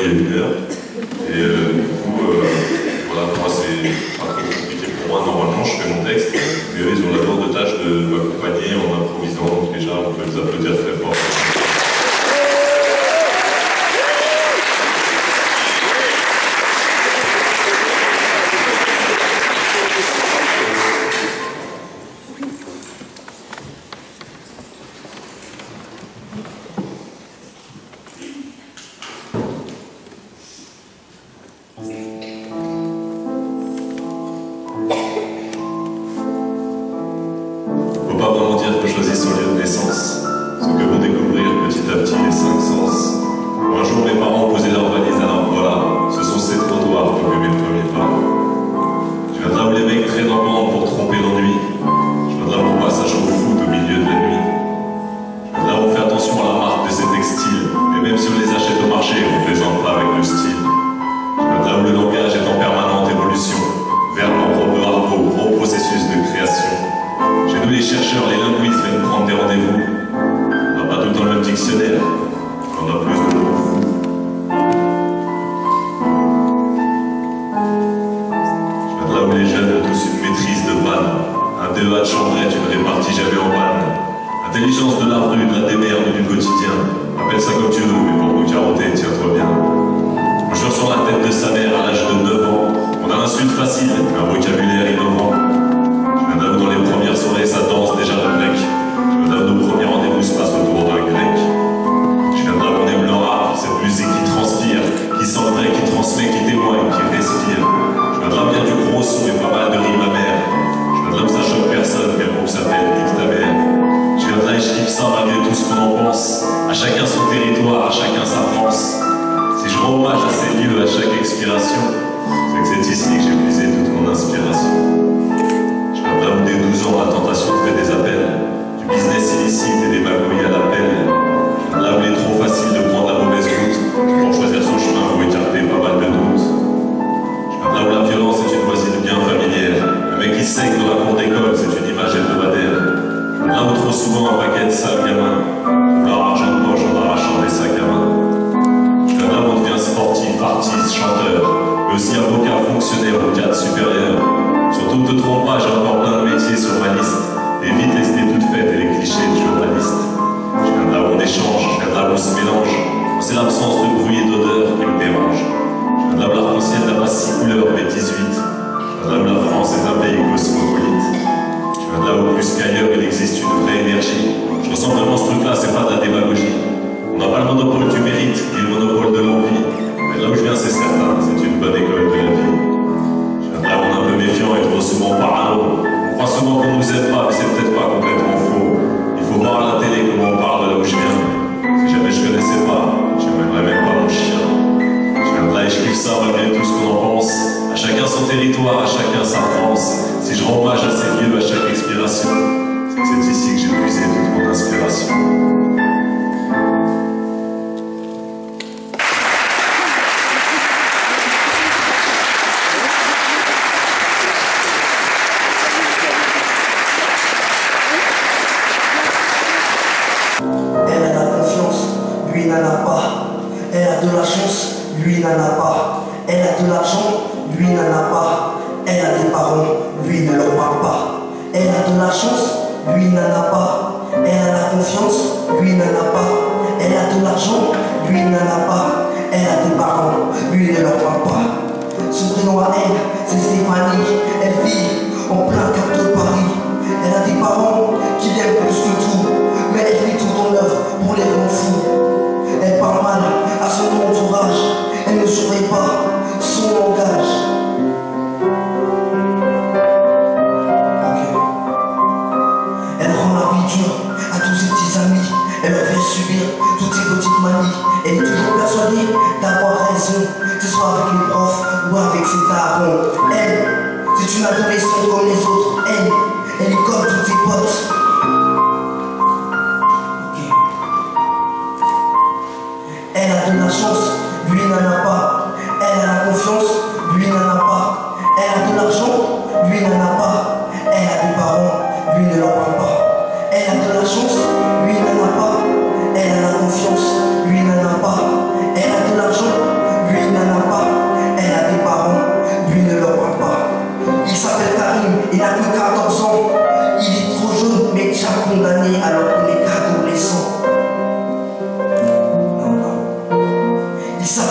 il y a 1 heure. Et du coup, voilà, moi c'est pas trop compliqué pour moi. Normalement, je fais mon texte. Mais eux, ils ont la lourde tâche de m'accompagner en improvisant. Donc déjà, on peut les applaudir très fort.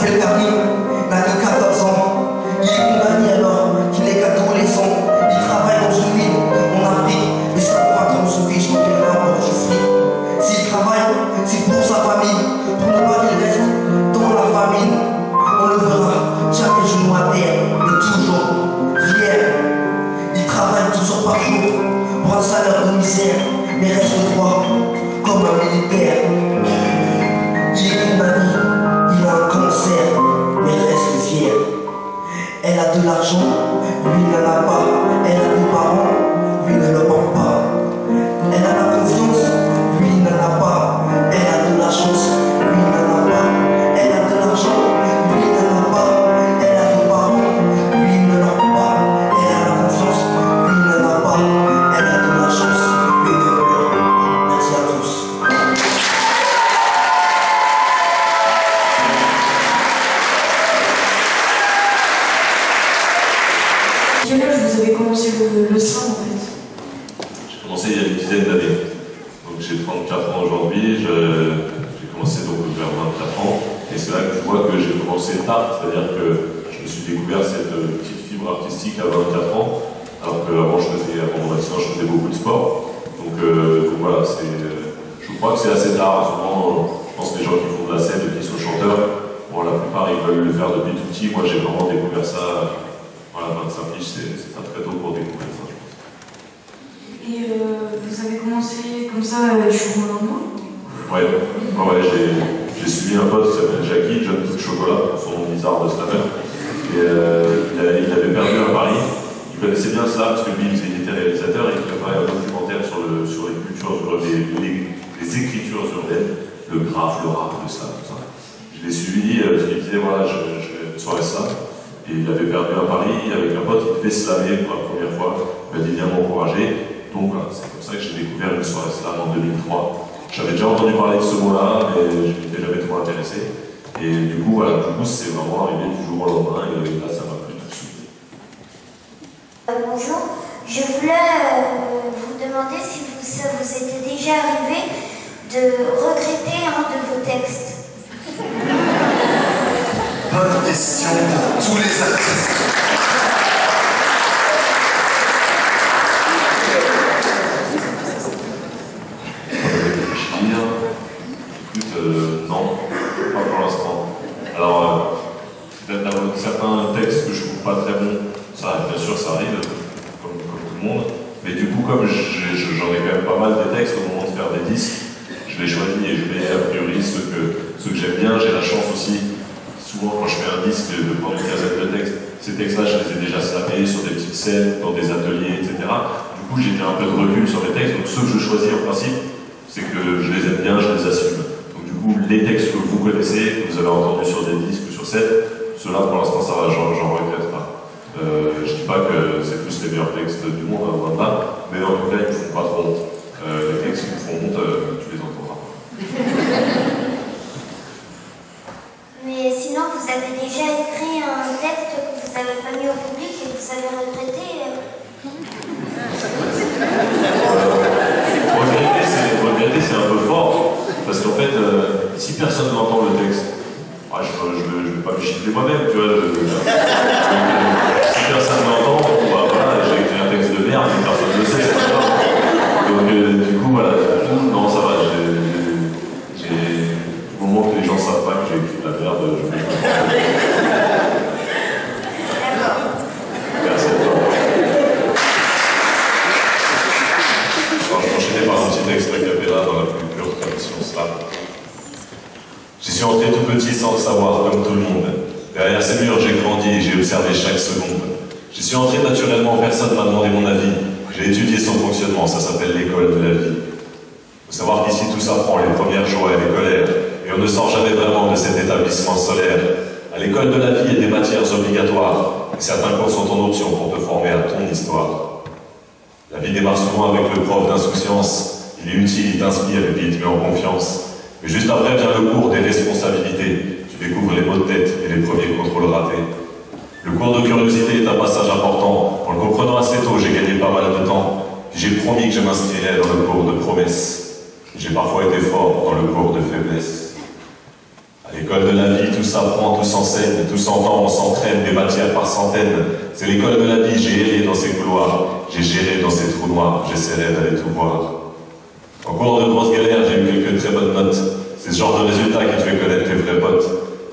s'appelle Karim, n'a que 14 ans. Il est condamné alors qu'il n'est qu'adolescent. Il travaille dans une mine en Afrique, mais ça pourra comme son fils quand il va avoir du fric. S'il travaille, c'est pour sa famille, pour ne pas qu'il reste dans la famine. On le verra, jamais genou à terre, mais toujours fier. Il travaille 12 heures par jour pour un salaire de misère, mais reste droit comme un militaire. Il est condamné, il a un cancer, mais reste fier. Elle a de l'argent, lui n'en a pas. Elle a des parents, lui ne le manque pas. Elle a la confiance, lui n'en a pas. Elle a de la chance, lui n'en a pas. Elle a de l'argent, lui n'en a pas. Elle a des parents, lui ne l'en a pas. Elle a la confiance, lui n'en a pas. Elle a de la chance, lui ne l'en a pas. Merci à tous. Quel âge vous avez commencé le slam en fait? J'ai commencé il y a une dizaine d'années. Donc j'ai 34 ans aujourd'hui, j'ai commencé donc vers 24 ans. Et c'est là que je vois que j'ai commencé tard, c'est-à-dire que je me suis découvert cette petite fibre artistique à 24 ans, alors qu'avant avant mon accident, je faisais beaucoup de sport. Donc voilà, je crois que c'est assez tard. Souvent, je pense que les gens qui font de la scène et qui sont chanteurs, bon, la plupart ils veulent le faire depuis tout petit. Moi j'ai vraiment découvert ça. Voilà, 25 piges, c'est pas très tôt pour découvrir ça, je pense. Et vous avez commencé comme ça du jour au lendemain? Ouais, j'ai suivi un pote qui s'appelle Jackie, John Tout Chocolat, son nom bizarre de slammer. Et il avait perdu à Paris. Il connaissait bien ça parce que lui, il était réalisateur et il préparait un documentaire sur les cultures, sur les écritures urbaines, le graphe, le rap, le slam, tout ça. Je l'ai suivi parce qu'il disait voilà, je vais une soirée slam. Et il avait perdu à Paris avec un pote, il devait slammer pour la première fois. Il m'a dit viens m'encourager. Donc voilà, c'est comme ça que j'ai découvert une soirée slam en 2003. J'avais déjà entendu parler de ce mot-là, mais je n'étais jamais trop intéressé. Et du coup, voilà, c'est vraiment arrivé du jour au lendemain et là, ça m'a plu tout de suite. Bonjour, je voulais vous demander si ça vous était déjà arrivé de regretter un de vos textes. Bonne question pour tous les artistes. Écoute, non, pas pour l'instant. Alors, certains textes que je trouve pas très bons, ça, bien sûr, ça arrive, comme tout le monde. Mais du coup, comme j'en ai quand même pas mal de textes au moment de faire des disques, je les choisis et je mets a priori ceux que j'aime bien. J'ai la chance aussi. Souvent, quand je fais un disque, de prendre une quinzaine de textes, ces textes-là, je les ai déjà slamés sur des petites scènes, dans des ateliers, etc. Du coup, j'ai un peu de recul sur les textes, donc ceux que je choisis en principe, c'est que je les aime bien, je les assume. Donc du coup, les textes que vous connaissez, que vous avez entendus sur des disques ou sur scène, ceux-là, pour l'instant, ça va, j'en regrette pas. Je dis pas que c'est plus les meilleurs textes du monde, loin de là, mais en tout cas, ils ne font pas trop honte. Les textes qui me font honte, tu les entendras. Mais sinon, vous avez déjà écrit un texte que vous n'avez pas mis au public et que vous avez regretté Regretter, c'est un peu fort, parce qu'en fait, si personne n'entend le texte, je ne vais pas me chiffrer moi-même, tu vois. Si personne n'entend, bah, voilà, j'ai écrit un texte de merde, mais personne ne le sait, c'est pas grave. Donc, du coup, voilà, non, ça va, au moment que les gens ne savent pas que j'ai écrit de la merde, je vais Merci à toi. Alors, je vais enchaîner par un petit texte a cappella dans la plus pure tradition slam. J'y suis entré tout petit sans le savoir, comme tout le monde. Derrière ces murs, j'ai grandi et j'ai observé chaque seconde. J'y suis entré naturellement, personne ne m'a demandé mon avis. J'ai étudié son fonctionnement, ça s'appelle l'école de la vie. Faut savoir qu'ici tout s'apprend, les premières joies et les colères. Et on ne sort jamais vraiment de cet établissement solaire. À l'école de la vie, il y a des matières obligatoires. Et certains cours sont en option pour te former à ton histoire. La vie démarre souvent avec le prof d'insouciance. Il est utile, il t'inspire et puis il te met en confiance. Mais juste après vient le cours des responsabilités. Tu découvres les maux de tête et les premiers contrôles ratés. Le cours de curiosité est un passage important. En le comprenant assez tôt, j'ai gagné pas mal de temps. J'ai promis que je m'inscrirais dans le cours de promesses. J'ai parfois été fort dans le cours de faiblesse. À l'école, l'école de la vie, tout s'apprend, tout s'enseigne, tout s'entend, on s'entraîne, des matières par centaines. C'est l'école de la vie, j'ai erré dans ses couloirs, j'ai géré dans ses trous noirs, j'essaierai d'aller tout voir. En cours de grosses galères, j'ai eu quelques très bonnes notes. C'est ce genre de résultat qui te fait connaître tes vrais potes.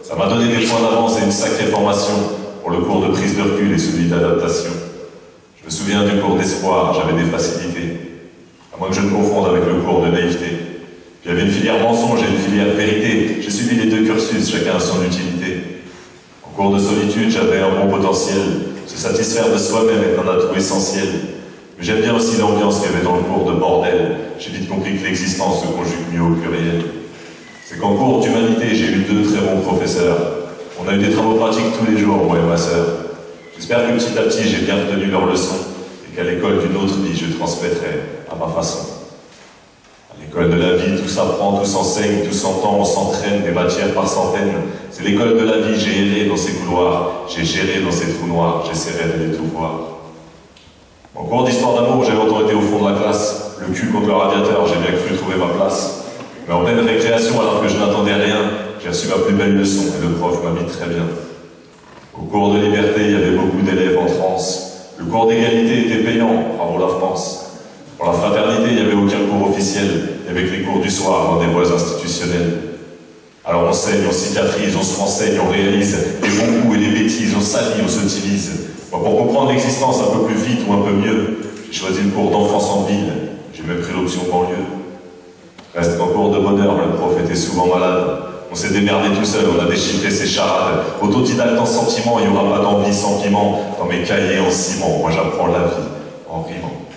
Ça m'a donné des points d'avance et une sacrée formation pour le cours de prise de recul et celui d'adaptation. Je me souviens du cours d'espoir, j'avais des facilités. À moins que je me confonde avec le cours de naïveté. Puis il y avait une filière mensonge et une filière vérité. J'ai suivi les deux cursus, chacun a son utilité. En cours de solitude, j'avais un bon potentiel. Se satisfaire de soi-même est un atout essentiel. Mais j'aime bien aussi l'ambiance qu'il y avait dans le cours de bordel. J'ai vite compris que l'existence se conjugue mieux au pluriel. C'est qu'en cours d'humanité, j'ai eu deux très bons professeurs. On a eu des travaux pratiques tous les jours, moi et ma sœur. J'espère que petit à petit, j'ai bien retenu leurs leçons et qu'à l'école d'une autre vie, je transmettrai à ma façon. À l'école de la vie, tout s'apprend, tout s'enseigne, tout s'entend, on s'entraîne, des matières par centaines. C'est l'école de la vie, j'ai erré dans ses couloirs, j'ai géré dans ses trous noirs, j'essaierai d'aller tout voir. En cours d'histoire d'amour, j'avais autant été au fond de la classe, le cul contre le radiateur, j'ai bien cru trouver ma place. Mais en pleine récréation, alors que je n'attendais rien, j'ai reçu ma plus belle leçon et le prof m'a mis très bien. Au cours de liberté, il y avait beaucoup d'élèves en transe. Le cours d'égalité était payant, bravo la France. Pour la fraternité, il n'y avait aucun cours officiel, il y avait que les cours du soir dans des voies institutionnelles. Alors on saigne, on cicatrise, on se renseigne, on réalise les bons coups et les bêtises, on s'allie, on s'utilise. Moi, pour comprendre l'existence un peu plus vite ou un peu mieux, j'ai choisi le cours d'enfance en ville, j'ai même pris l'option banlieue. Reste qu'en cours de bonheur, le prof était souvent malade. On s'est démerdé tout seul, on a déchiffré ses charades. Autodidacte en sentiment, il n'y aura pas d'envie sans piment. Dans mes cahiers en ciment, moi j'apprends la vie en rimant.